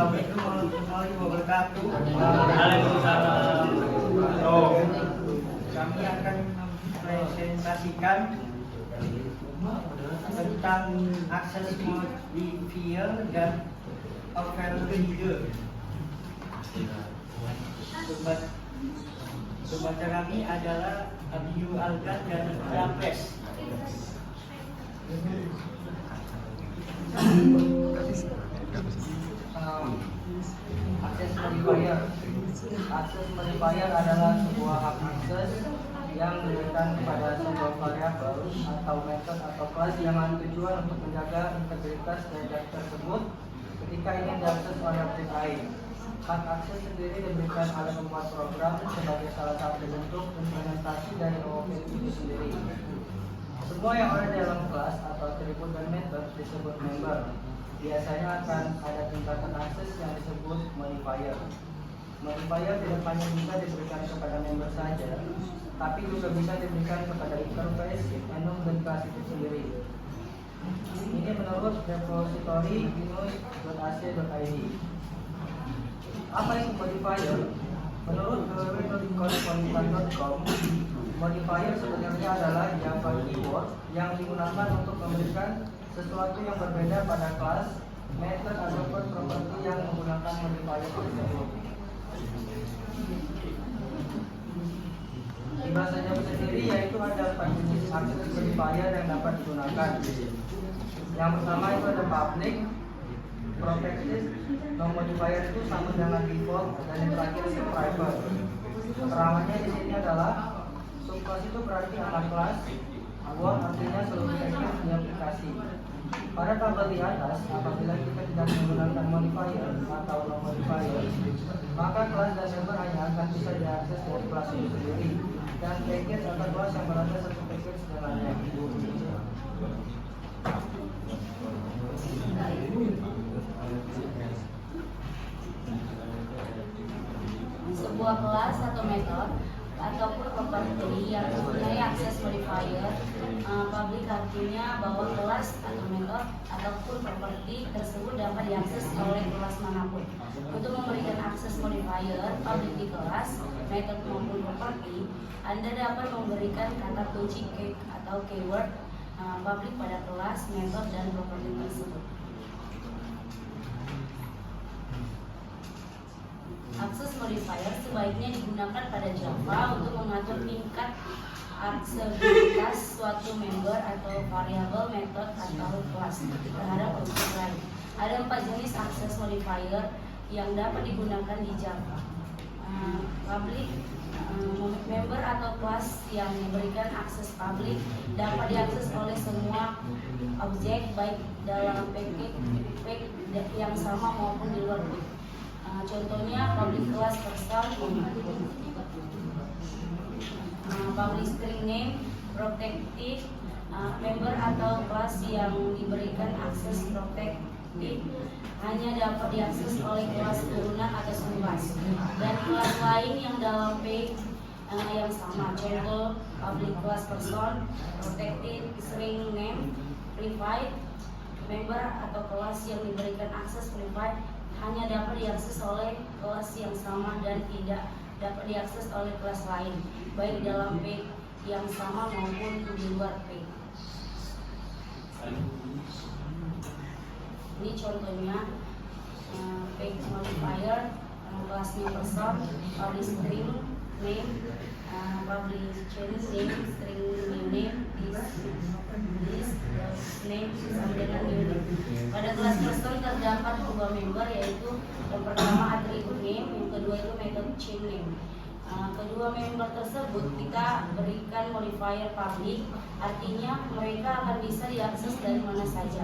Assalamualaikum warahmatullahi wabarakatuh. Waalaikumsalam. Kami akan mempresentasikan tentang akses modifier dan overrider. Pembaca kami adalah Abiyu Algan dan Rapres. Akses modifier. Akses modifier adalah sebuah hak akses yang diberikan kepada sebuah variabel atau metode atau kelas yang ada tujuan untuk menjaga integritas data tersebut ketika ingin diakses oleh objek lain. Hak akses sendiri diberikan oleh pembuat program sebagai salah satu bentuk implementasi dari OOP itu sendiri. Semua yang ada dalam kelas atau atribut dan metode disebut member. Biasanya akan ada tingkatan akses yang disebut modifier. Modifier tidak hanya bisa diberikan kepada member saja, tapi juga bisa diberikan kepada interface, enum, dan kelas itu sendiri. Ini menurut repository binus.ac.id. Apa itu modifier? Menurut www.cosmonitor.com, modifier sebenarnya adalah Java keyword yang digunakan untuk memberikan sesuatu yang berbeda pada kelas, method, ataupun properti yang menggunakan modifier tersebut. Di bahasa Java sendiri yaitu ada 4 jenis akses modifier yang dapat digunakan. Yang pertama itu ada public, protected, non-modifier itu sama dengan default, dan yang terakhir itu private. Keterangannya di sini adalah subclass itu berarti anak kelas, word artinya seluruh sektor di aplikasi. Pada tabel di atas, apabila kita tidak menggunakan modifier atau non-modifier, maka kelas dan member hanya akan bisa diakses dari kelas itu sendiri, dan package atau kelas yang berada satu package dengannya. Sebuah kelas atau metode ataupun properti yang mempunyai akses modifier, public artinya bahwa kelas atau metode ataupun properti tersebut dapat diakses oleh kelas manapun. Untuk memberikan akses modifier public di kelas, metode maupun properti, Anda dapat memberikan kata kunci key atau keyword public pada kelas, metode, dan properti tersebut. Akses modifier sebaiknya digunakan pada Java untuk mengatur tingkat aksesibilitas suatu member atau variabel, metode, atau kelas terhadap objek lain. Ada 4 jenis akses modifier yang dapat digunakan di Java. Public, member atau kelas yang memberikan akses public dapat diakses oleh semua objek baik dalam package yang sama maupun di luar package. Contohnya public class person, public string name, protected, member atau kelas yang diberikan akses protected hanya dapat diakses oleh kelas turunan atau subclass, dan kelas lain yang dalam package yang sama. Contoh public class person, protected string name, private, member atau kelas yang diberikan akses private hanya dapat diakses oleh kelas yang sama dan tidak dapat diakses oleh kelas lain, baik dalam package yang sama maupun di luar package. Ini contohnya package modifier, kelasnya person, public string name, public chain name, string new name, this name sama dengan new name. Pada kelas person terdapat 2 member, yaitu yang pertama atribut name, yang kedua itu method chain name. Kedua member tersebut kita berikan modifier public, artinya mereka akan bisa diakses dari mana saja.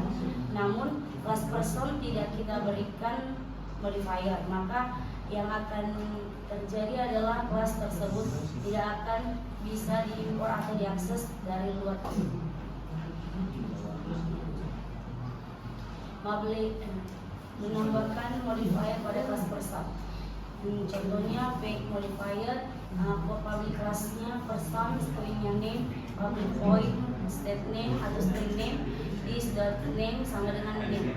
Namun kelas person tidak kita berikan modifier, maka yang akan terjadi adalah kelas tersebut tidak akan bisa diimpor atau diakses dari luar. Menambahkan modifier pada kelas person. Contohnya package modifier, public classnya person, stringnya name, public void, state name atau string name, this dot name sama dengan name,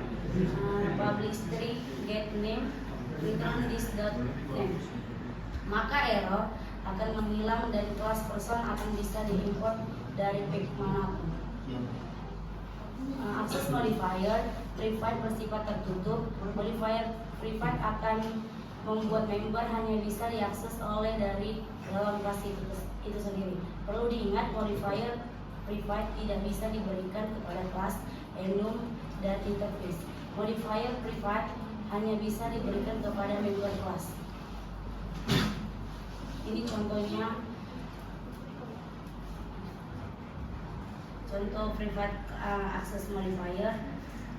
public string get name, return this dot name. Maka error akan menghilang dan kelas person akan bisa diimport dari page manapun. Akses modifier private bersifat tertutup. Modifier private akan membuat member hanya bisa diakses oleh dari dalam kelas itu sendiri. Perlu diingat, modifier private tidak bisa diberikan kepada kelas, enum, dan interface. Modifier private hanya bisa diberikan kepada member kelas. Ini contohnya, contoh private access modifier.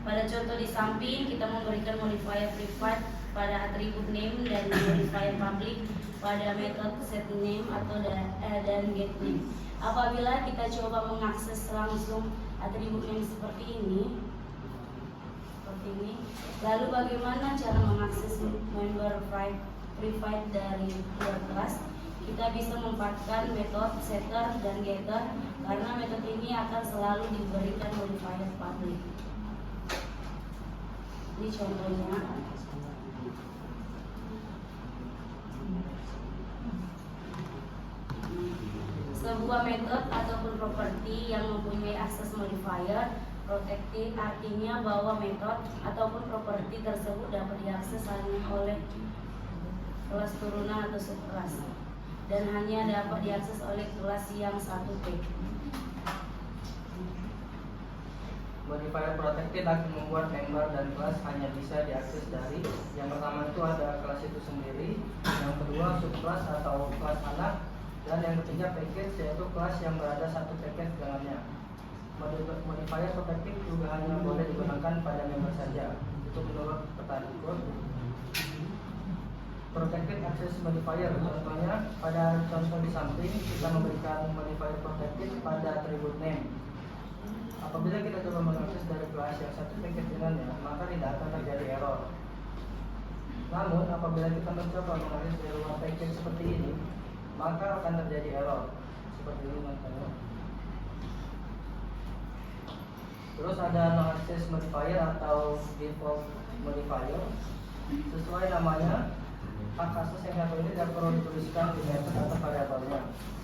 Pada contoh di samping kita memberikan modifier private pada atribut name dan modifier public pada metode set name atau dan get name. Apabila kita coba mengakses langsung atribut name seperti ini, lalu bagaimana cara mengakses member private dari luar kelas? Kita bisa memanfaatkan metode setter dan getter karena metode ini akan selalu diberikan modifier public. Ini contohnya. Sebuah metode ataupun properti yang mempunyai akses modifier protected artinya bahwa metode ataupun properti tersebut dapat diakses hanya oleh kelas turunan atau subkelas dan hanya dapat diakses oleh kelas yang satu page. Modifier protected akan membuat member dan kelas hanya bisa diakses dari yang pertama itu ada kelas itu sendiri, yang kedua subkelas atau kelas anak, dan yang ketiga package yaitu kelas yang berada satu package dengannya. Modifier protected juga hanya boleh digunakan pada member saja. Itu menurut Pertadikut. Protected access modifier, contohnya pada contoh di samping kita memberikan modifier protected pada atribut name. Apabila kita coba mengakses dari kelas yang satu package dengannya, maka tidak akan terjadi error. Namun apabila kita mencoba mengakses dari luar package seperti ini, maka akan terjadi error seperti ini contohnya. Terus ada no access modifier atau default modifier. Sesuai namanya, hak akses yang satu ini tidak perlu dituliskan di method atau variabelnya.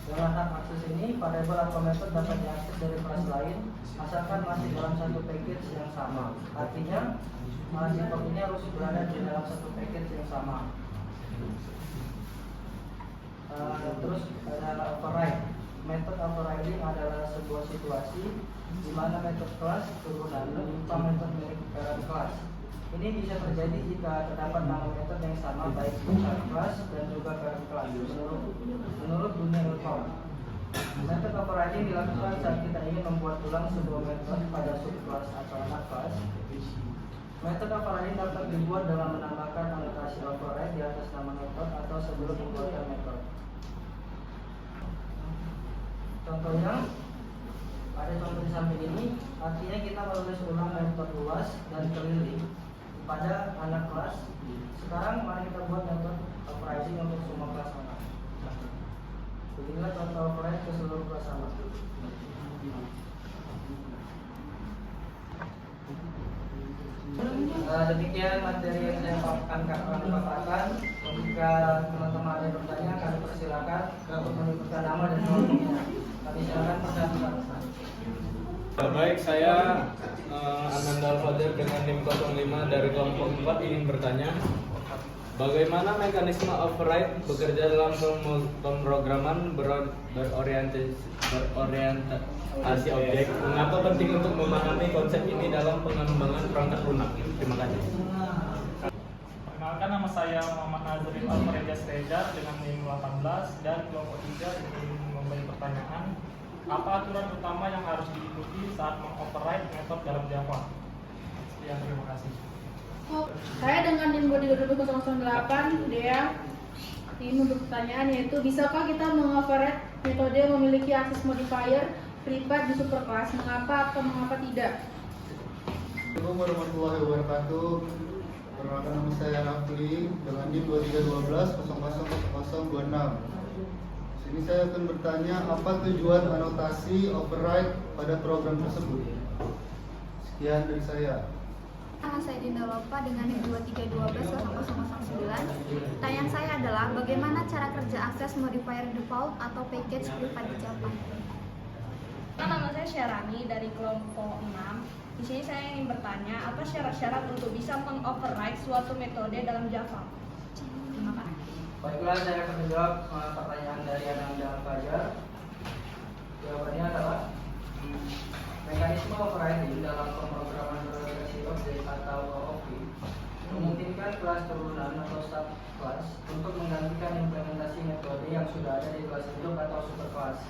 Dengan hak akses ini, variabel atau method dapat diakses dari kelas lain asalkan masih dalam satu package yang sama. Artinya, default ini harus berada di dalam satu package yang sama. Terus ada override. Method overriding adalah sebuah situasi di mana metode kelas turunan menimpa metode milik parent kelas. Ini bisa terjadi jika terdapat nama metode yang sama baik parent kelas dan juga parent kelas menurut dunia Ilkom. Metode overriding dilakukan saat kita ingin membuat ulang sebuah metode pada subkelas atau anak kelas. Metode overriding dapat dibuat dengan menambahkan anotasi override di atas nama metode atau sebelum pembuatan metode. Contohnya, ada contoh di samping ini, artinya kita menulis ulang metode luas dan keliling pada anak kelas. Sekarang mari kita buat metode overriding untuk semua kelas anak. Beginilah contoh override ke seluruh kelas anak. Demikian materi yang saya paparkan. Jika teman-teman ada yang bertanya, kami persilakan untuk menyebutkan nama dan kelompoknya. Kami silakan persilakan. Baik, saya Ananda Al-Fadir dengan NIM 05 dari kelompok 4 ingin bertanya, bagaimana mekanisme override bekerja dalam pemrograman berorientasi objek? Mengapa penting untuk memahami konsep ini dalam pengembangan perangkat lunak? Terima kasih. Perkenalkan, nama saya Muhammad Nazril Al-Farejas Reza dengan NIM 18 dan kelompok 3 ingin memberi pertanyaan, apa aturan utama yang harus diikuti saat mengoverride metode dalam Java? Sekian, terima kasih. Saya dengan NIM 23008 Dea ingin berpertanyaan, yaitu bisakah kita mengoverride metode yang memiliki akses modifier private di superclass? Mengapa atau mengapa tidak? Assalamualaikum warahmatullahi wabarakatuh. Perkenalkan, nama saya Rafli dengan NIM 2312000026. Sini saya akan bertanya, apa tujuan anotasi override pada program tersebut? Sekian dari saya. Nama saya Dinda Lopa dengan NIM 23120009. bagaimana cara kerja akses modifier default atau package privat di Java? Nama saya Syarani dari kelompok 6. Di sini saya ingin bertanya, apa syarat-syarat untuk bisa mengoverride suatu metode dalam Java? Terima kasih. Baiklah, saya akan menjawab pertanyaan dari Ananda Fajar. Jawabannya adalah mekanisme overriding dalam pemrograman berorientasi objek atau OOP memungkinkan kelas turunan atau subclass untuk menggantikan implementasi metode yang sudah ada di kelas induk atau superclass.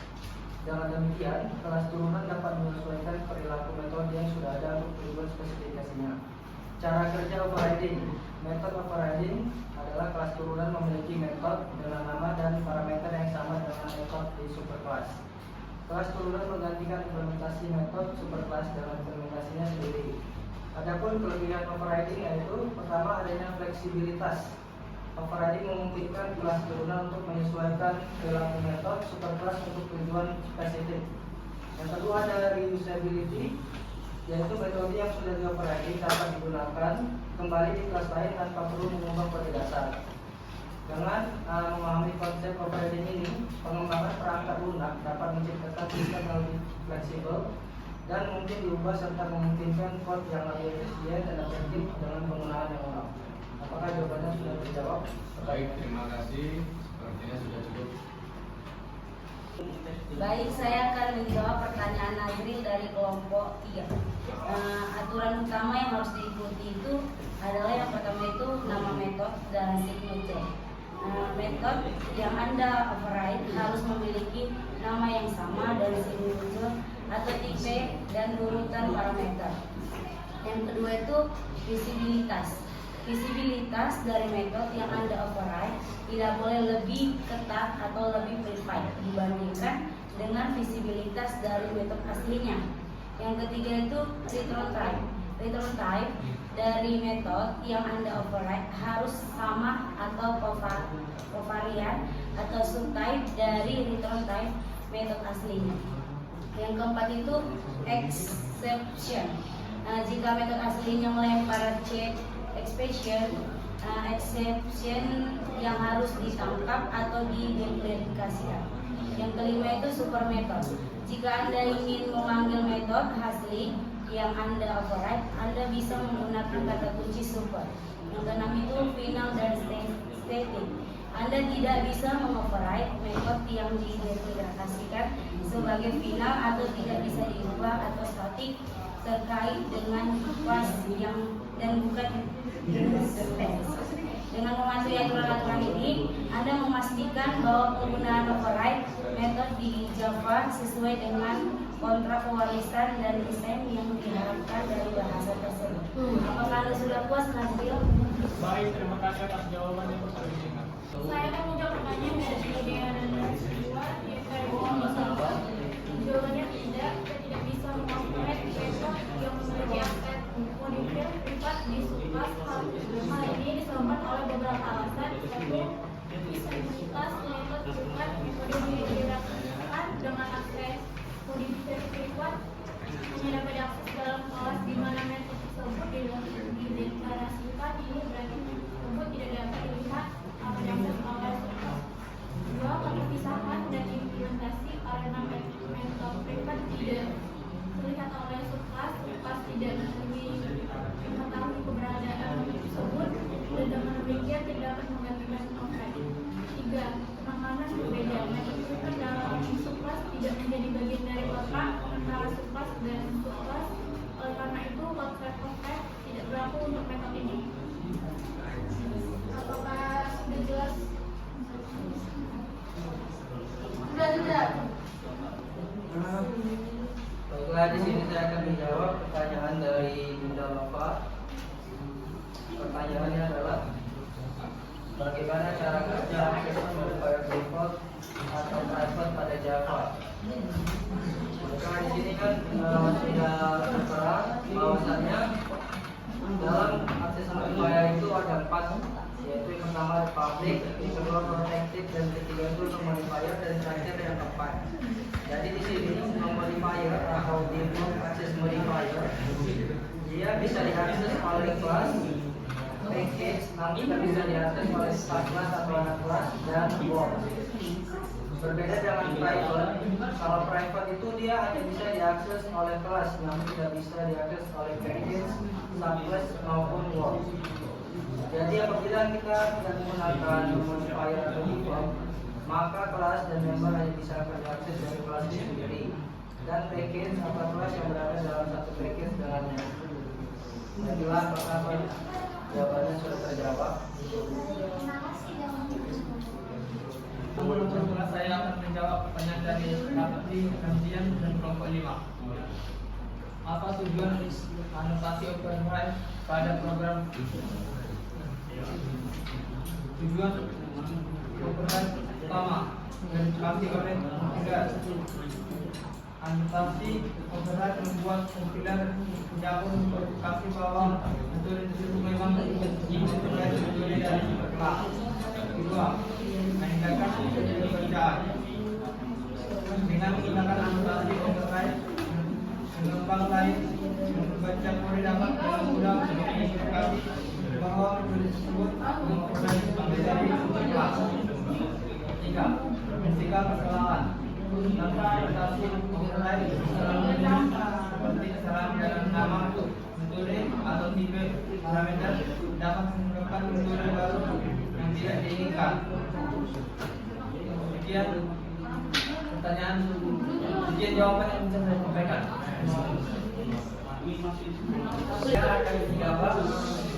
Dengan demikian, kelas turunan dapat menyesuaikan perilaku metode yang sudah ada untuk tujuan spesifikasinya. Cara kerja overriding. Metode overriding adalah kelas turunan memiliki metode dengan nama dan parameter yang sama dengan metode di superclass. Kelas turunan menggantikan implementasi metode superclass dengan implementasinya sendiri. Adapun kelebihan overriding yaitu pertama adanya fleksibilitas. Overriding memungkinkan kelas turunan untuk menyesuaikan perilaku metode superclass untuk tujuan spesifik. Yang kedua ada reusability, yaitu metode yang sudah di-overriding dapat digunakan kembali di kelas lain tanpa perlu mengubah kode dasar. Dengan memahami konsep overriding ini, pengembangan perangkat lunak dapat menciptakan sistem yang lebih fleksibel dan mungkin diubah serta memungkinkan kode yang lebih efisien dan efektif dengan penggunaan yang ulang. Apakah jawabannya sudah terjawab? Baik, terima kasih. Sepertinya sudah cukup. Baik, saya akan menjawab pertanyaan Nazril dari kelompok 3. Aturan utama yang harus diikuti itu adalah yang pertama itu nama metode dan signature. Metode yang Anda override harus memiliki nama yang sama dan signature atau tipe dan urutan parameter. Yang kedua itu visibilitas. Visibilitas dari metode yang Anda override tidak boleh lebih ketat atau lebih privat dibandingkan dengan visibilitas dari metode aslinya. Yang ketiga itu return type. Return type dari metode yang Anda override harus sama atau covariant atau subtype dari return type metode aslinya. Yang keempat itu exception. Jika metode aslinya melempar check exception yang harus ditangkap atau dideklarasikan. Yang kelima itu super method. Jika Anda ingin memanggil metode asli yang Anda override, Anda bisa menggunakan kata kunci super. Yang keenam itu final dan static. Anda tidak bisa mengoverride metode yang dideklarasikan sebagai final atau tidak bisa diubah atau static terkait dengan kelas yang dan bukan dengan mematuhi aturan-aturan ini, Anda memastikan bahwa penggunaan override metode di Java sesuai dengan kontrak pewarisan dan desain yang diharapkan dari bahasa tersebut. Apakah Anda sudah puas, Nazril? Baik, terima kasih atas jawabannya Profesor Rizina. Saya akan menjawab pertanyaan dari Dea dan dari kedua, jawabannya tidak, kita tidak bisa mengoperate metode yang memiliki aset modifier privat di subclass. Hal ini disebabkan oleh beberapa alasan. Satu, visibilitas metode privat metode dihierarkikan dengan akses modifier privat hanya dapat diakses dalam kelas di mana metode tersebut dideklarasikan. Ini berarti tersebut tidak dapat dilihat atau diakses oleh subclass. Dua, perpisahan dan implementasi karena metode privat tidak terlihat oleh subclass tidak mengetahui keberadaan tersebut dan dengan demikian tidak dapat menggantikan objek. Tiga, penanganan berbeda. Metode privat dalam subclass tidak menjadi bagian dari kontrak antara subclass dan subclass. Oleh karena itu, kontrak tidak berlaku untuk metode ini. Apakah sudah jelas? Sudah. Baiklah, di sini saya akan menjawab pertanyaan dari Bunda Nova. Pertanyaannya adalah bagaimana cara kerja akses modifier default atau private pada Java? Maka di sini kan sudah tertera bahwasannya dalam akses modifier itu ada 4, yaitu yang pertama public, yang kedua protected, dan ketiga itu modifier, dan terakhir yang keempat. Jadi di sini modifier atau default access modifier dia bisa diakses oleh kelas package namun tidak bisa diakses oleh staff kelas atau anak kelas dan wall. Berbeda dengan private, kalau private itu dia hanya bisa diakses oleh kelas namun tidak bisa diakses oleh package, subclass maupun wall. Jadi apabila kita tidak menggunakan modifier atau default, maka kelas dan member hanya bisa diakses dari kelas itu sendiri dan package atau kelas yang berada dalam satu package dengannya. Jadilah apakah jawabannya sudah terjawab? Kemudian saya akan menjawab pertanyaan dari Rapati, Kajian, dan kelompok 5. Apa tujuan anotasi override pada program? Tujuan override pertama verifikasi oleh kompiler. Anotasi override membuat kompiler mencakup verifikasi bahwa metode tersebut memang diintegrasi dari kelas. Kedua, meningkatkan metode bacaan. Dengan menggunakan anotasi override, pengembang lain membaca kode dapat dengan mudah mengidentifikasi bahwa metode tersebut memperoleh dari kelas. Ketiga, mencegah kesalahan. Tanpa anotasi override, kesalahan seperti kesalahan dalam nama metode atau tipe parameter dapat menyebabkan metode baru yang tidak diinginkan. Sekian pertanyaan, sekian jawaban yang bisa saya sampaikan. Saya akan menjawab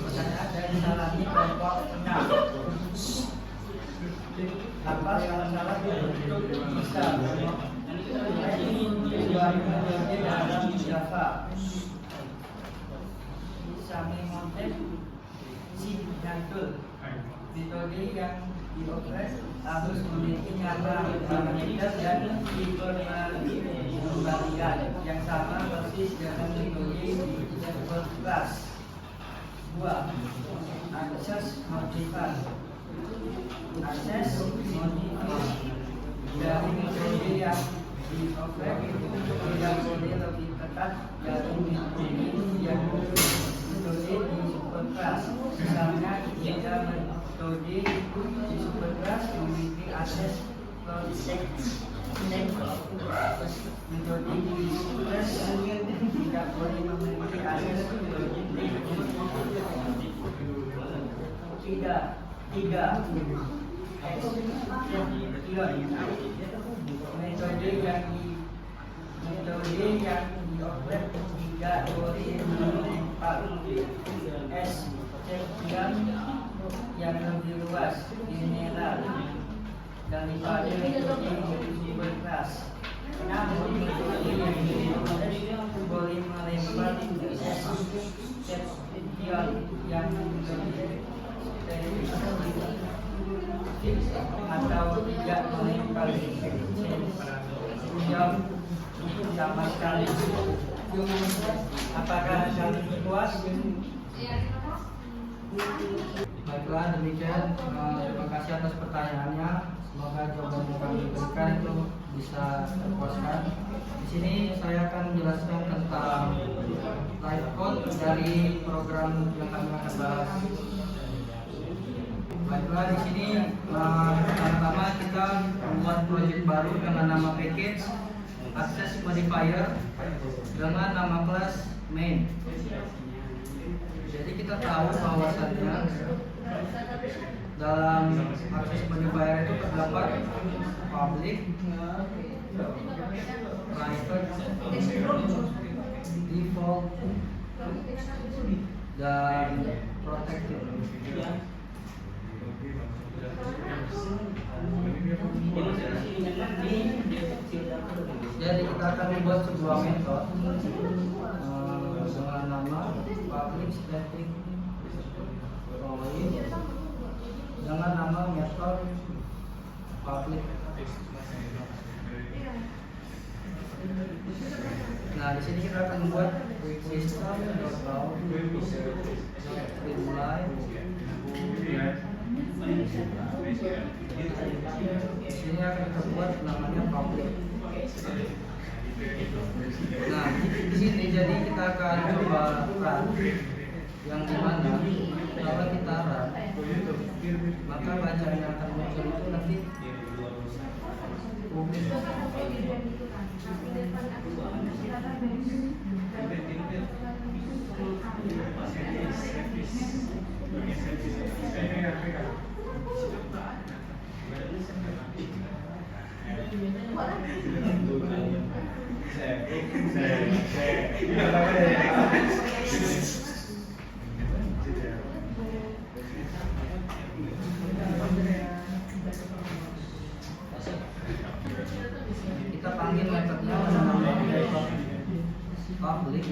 pertanyaan dari Salami kelompok 6. Apa salah-salah untuk bisa sebuah metode dalam Java? Sami Mountain si Jantul metode yang dioperasi harus memiliki nama parameter dan tipe kembalian yang sama persis dengan metode level class. 2. Akses modifier. Akses modifier dari metode yang dioperasi tidak boleh lebih ketat dari metode yang metode di superclass. Misalnya jika metode di superclass memiliki akses ke metode di superclass tidak boleh memiliki akses tiga metode yang dioperasi tidak boleh memiliki sekian yang lebih luas general daripada metode superclass. Namun metode yang dioperasi boleh melempar sekian yang lebih atau tidak melempar jam sama sekali. Apakah kalian puas? Baiklah, demikian. Terima kasih atas pertanyaannya. Semoga jawaban yang kami berikan itu bisa terpuaskan. Di sini saya akan menjelaskan tentang live code dari program yang kami akan bahas. Baiklah, di sini pertama-tama kita membuat project baru dengan nama package access modifier dengan nama kelas main. Jadi kita tahu bahwasannya dalam access modifier itu terdapat public, private, default, dan protected. Jadi kita akan membuat sebuah metode dengan nama public static void dengan nama metode public. Nah, di sini kita akan membuat system.out dimulai. Di sini akan kita buat namanya public. Nah, di sini jadi kita akan coba run yang dimana kalau kita run, maka bacaan yang akan muncul itu nanti publik. Kita panggil metodenya public.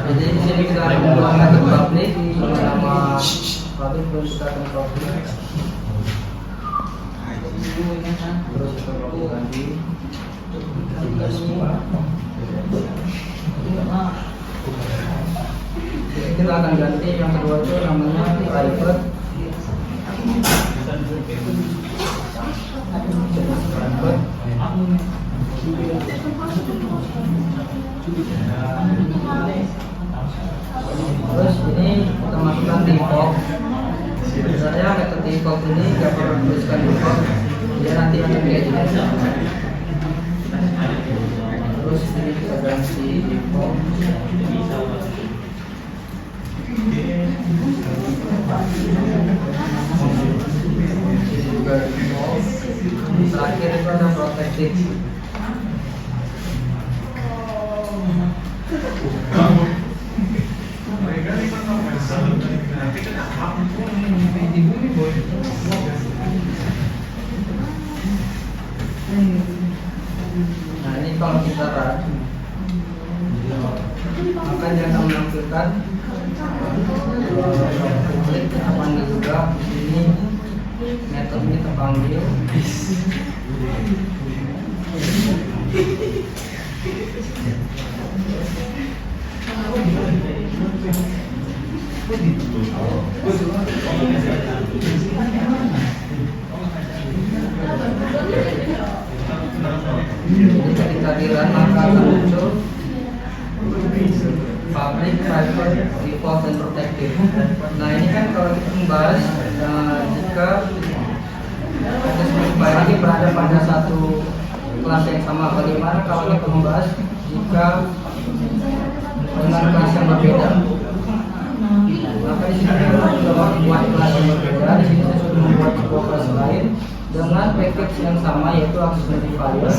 Jadi di sini kita membuat metode publik sama publik terus kita akan publik. Terus kita publik lagi. Kita akan ganti yang kedua itu namanya private. Terus ini kita masukkan default. Sebenarnya metode default ini nggak perlu tuliskan default, dia nanti akan kayak gini. Terus ini kita ganti default. Ini juga default. Terakhir itu ada protected. Nah ini kalau kita run, maka dia akan menampilkan publik. Kita panggil juga di sini metode ini terpanggil. Jadi ketika di run maka akan muncul public, private, default, dan protected. Nah ini kan kalau kita membahas jika access modifier ini berada pada satu kelas yang sama, bagaimana kalau kita membahas jika dengan kelas yang berbeda? Maka di sini kita sudah membuat kelas yang berbeda. Di sini saya sudah membuat sebuah kelas lain dengan package yang sama, yaitu access modifier.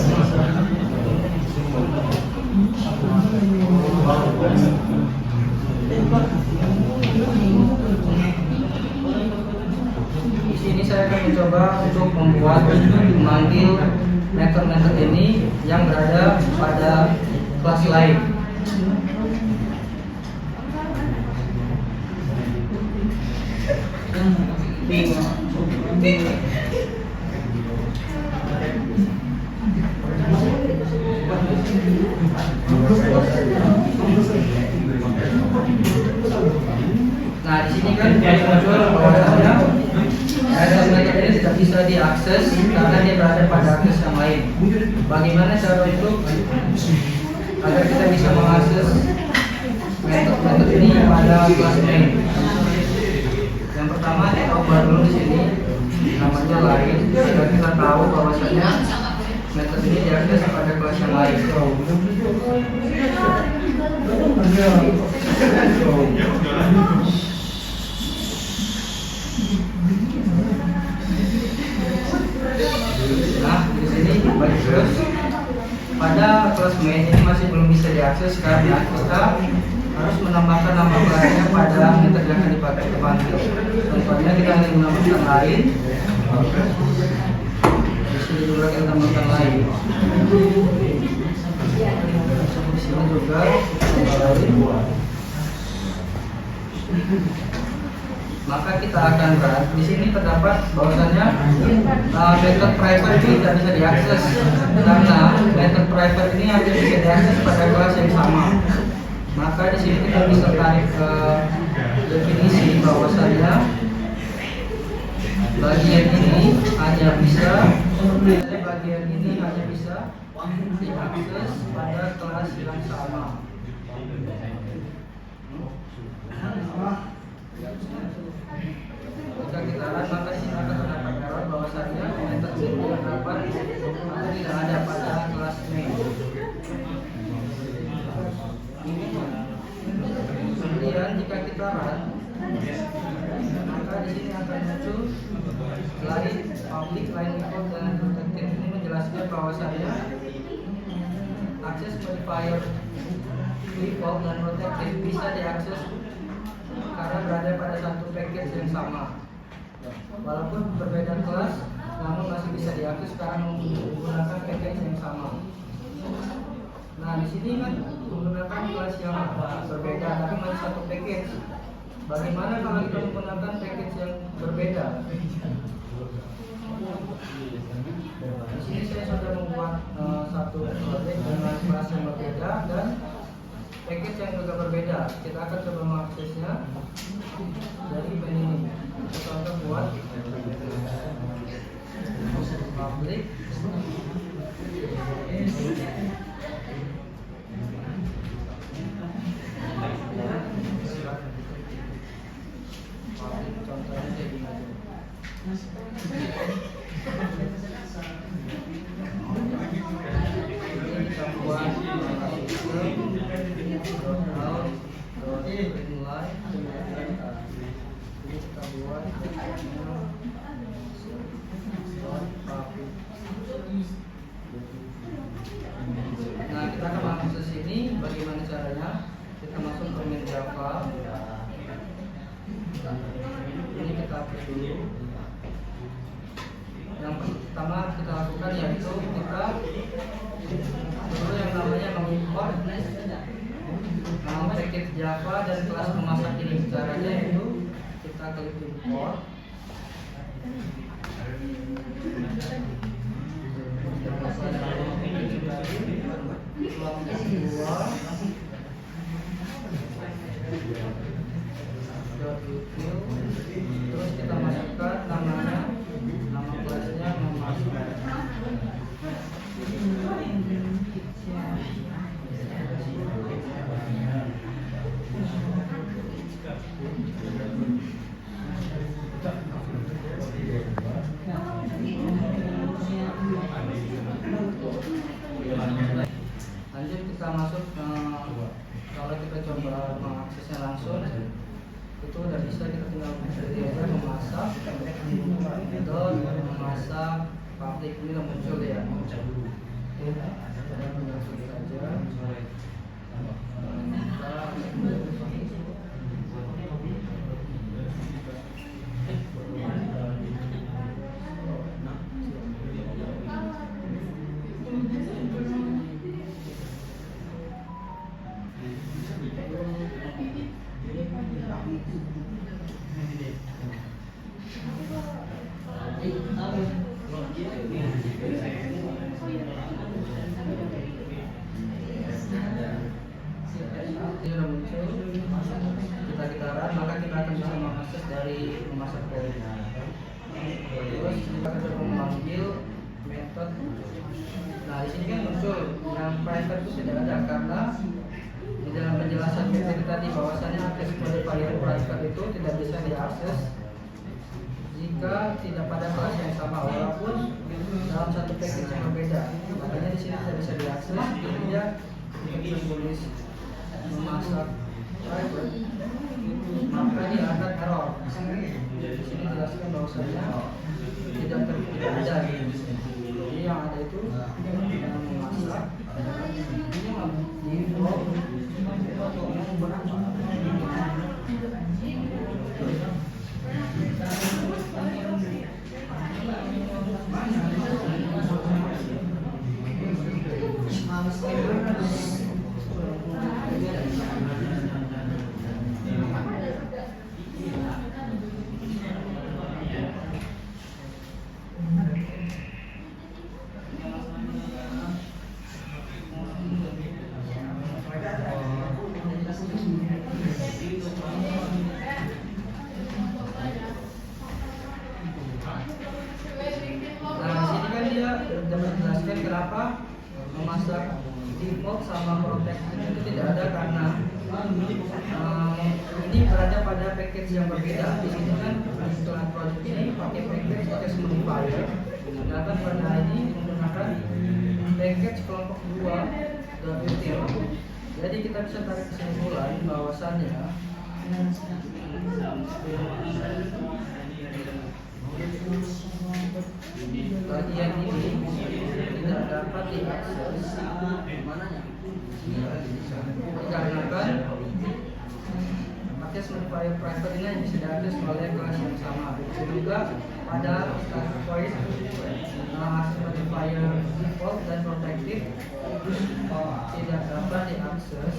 Di sini saya akan mencoba untuk membuat memanggil metode ini yang berada pada kelas lain. Nah di sini kan muncul bahwasanya metode ini tidak bisa diakses karena dia berada pada akses yang lain. Bagaimana cara untuk agar kita bisa mengakses metode ini pada kelas main? Yang pertama kita ubah dulu di sini namanya lain, agar kita tahu bahwasanya metode ini diakses pada kelas yang lain. Nah di sini baik terus pada kelas main ini masih belum bisa diakses karena kita harus menambahkan nama kelasnya pada metode yang akan dipanggil. Contohnya kita ingin menambahkan lain, di sini juga kita tambahkan lain. Di sini juga lain. Maka kita akan berat. Di sini terdapat bahwasanya method private ini tidak bisa diakses karena method private ini hanya bisa diakses pada kelas yang sama. Maka di sini kita bisa tarik ke definisi bahwasanya bagian ini hanya bisa diakses pada kelas yang sama. Jika kita lihat maka di sini akan terdapat error bahwasanya metode ini terdapat atau tidak ada pada kelas main. Kemudian jika kita run, maka di sini akan muncul line public, line default dan protected. Ini menjelaskan bahwasanya akses modifier default dan protected bisa diakses karena berada pada satu package yang sama. Walaupun berbeda kelas, namun masih bisa diakses karena menggunakan package yang sama. Nah, di sini kan menggunakan kelas yang berbeda, tapi masih satu package. Bagaimana kalau kita menggunakan package yang berbeda? Di sini saya sudah membuat satu project dengan kelas yang berbeda dan package yang juga berbeda. Kita akan coba mengaksesnya dari menu ini. Kita akan buat public contohnya kayak gini aja. Ini kita buat kita buat nah, kita akan masuk ke sini. Bagaimana caranya? Kita masuk ke menu Java. Ini kita hapus dulu. Yang pertama kita lakukan yaitu kita dulu yang namanya mengimport package Java dan kelas pemasak ini. Caranya itu kita klik import. Terus kita masukkan namanya, nama kelasnya memasuk. Lanjut kita masuk kalau kita coba mengaksesnya langsung itu udah bisa, kita tinggal pilih aja memasak atau memasak public. Ini udah muncul ya. Kita masuk saja. Ini udah muncul. Kita run, maka kita akan bisa mengakses dari memasak dari. Terus kita akan coba memanggil method. Nah, di sini kan muncul yang private itu tidak ada karena di dalam penjelasan metode tadi bahwasanya akses modifier private itu tidak bisa diakses jika tidak pada kelas yang sama walaupun dalam satu package yang berbeda. Makanya di sini tidak bisa diakses. Jadi dia kita tulis memasak private, maka dia akan error. Di sini menjelaskan bahwasanya tidak ada. Jadi yang ada itu yang memasak ini di blog menjelaskan kenapa memasak default sama protection itu tidak ada karena ini berada pada package yang berbeda. Di sini kan setelah produk ini pakai package test modifier, sedangkan pada ini menggunakan package kelompok 2 WTO. Jadi kita bisa tarik kesimpulan bahwasannya bagian ini tidak dapat diakses dikarenakan package modifier private ini bisa diakses oleh kelas yang sama. Juga pada start point modifier default dan protective tidak dapat diakses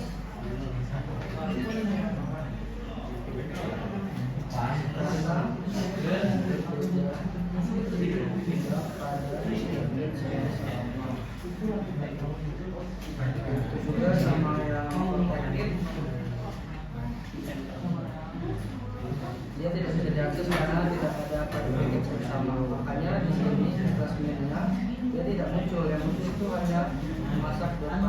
juga sama yang protective, dia tidak bisa diakses karena tidak ada package bersama. Makanya di sini klasmennya dia tidak muncul, yang muncul itu hanya memasak dan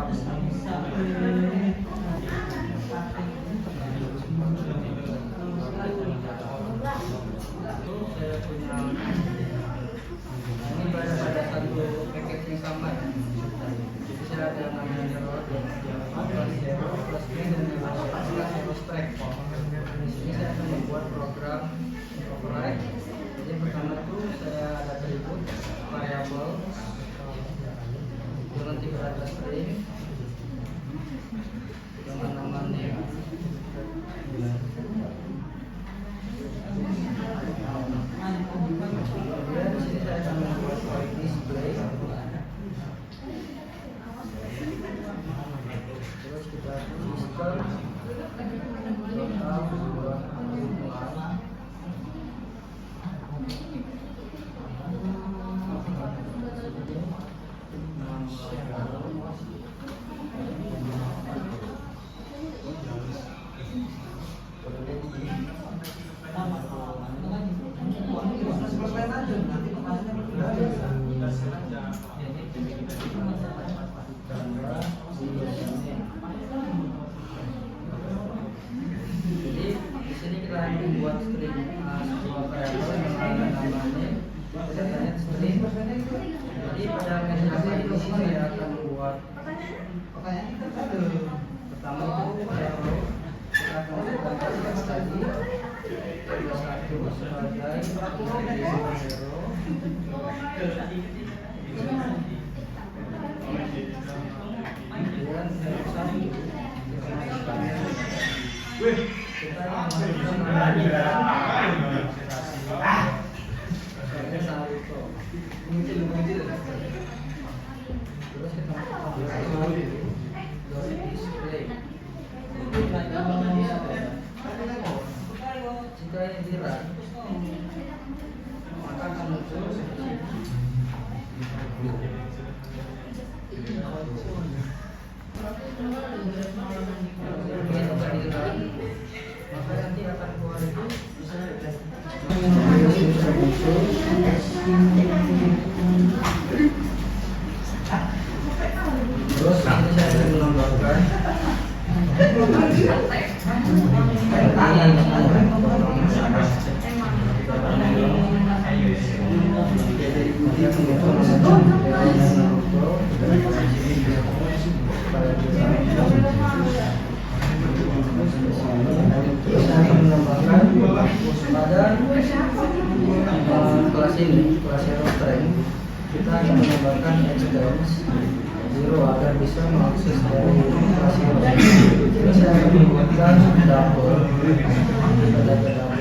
saya punya ini pada satu package yang sama ya. Jadi saya ada namanya zero plus P dan zero stack. Di sini saya akan membuat program override. Jadi pertama itu saya ada atribut variabel dengan tipe data string dengan namanya kemudian di sini saya akan membuat void display. Terus kita sistem Jadi di sini kita akan membuat string sebuah variabel yang namanya datanya string. Jadi pada metode ini saya akan membuat pertama itu arrow, kita akan masukkan teks tadi ada satu sebagai zero. Kemudian satu kita masukkan lagi terus kita masukkan display. Jika ini di run maka akan muncul maka nanti akan keluar itu terus nanti saya akan menambahkan pada kelas ini, kelas hero strength, kita akan menambahkan extends 0 agar bisa mengakses dari kelas hero. Jadi saya akan membuatkan double pada double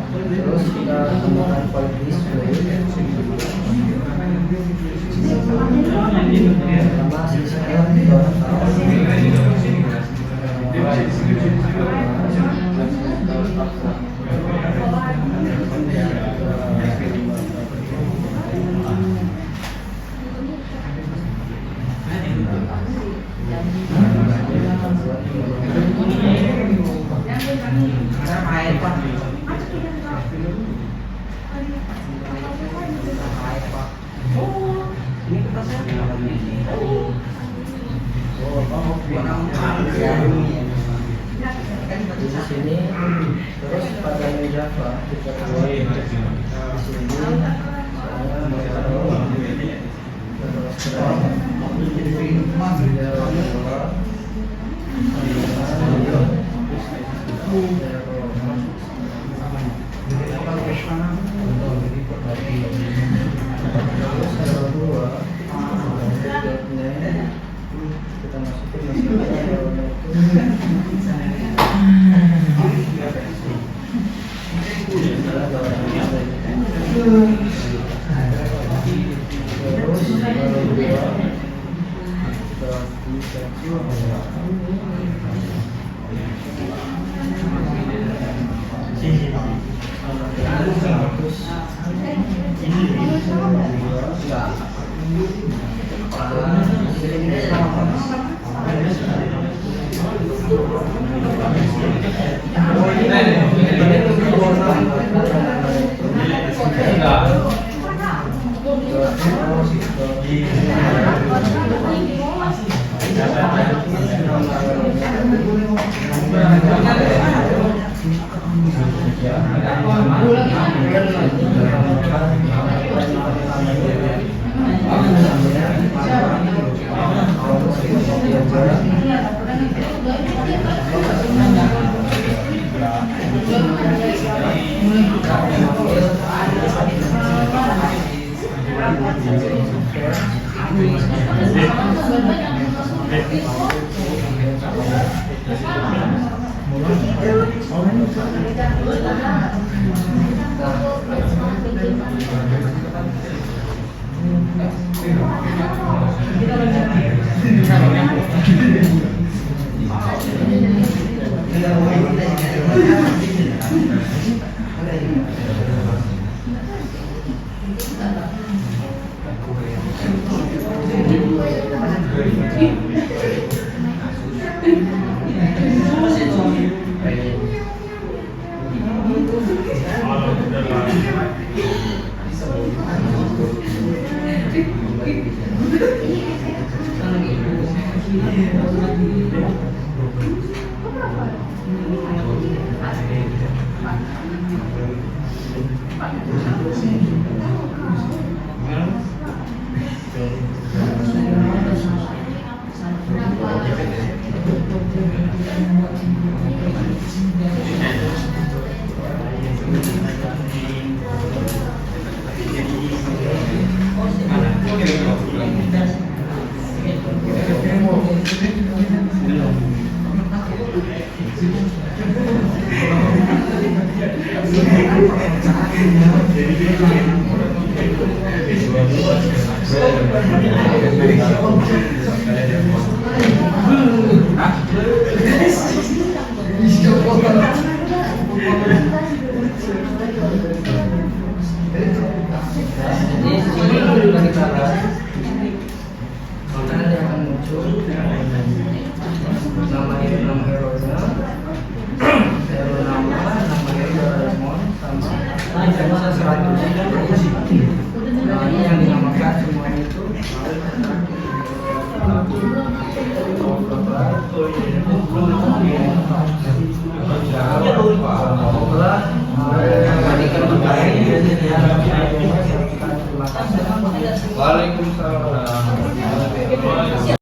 yang terus kita tambahkan void display tambah sistem di sini. Terus pada Java kita buat di sini saya menaruh kita masukin nama hero-nya, hero nama hero Doraemon sama bisa 100.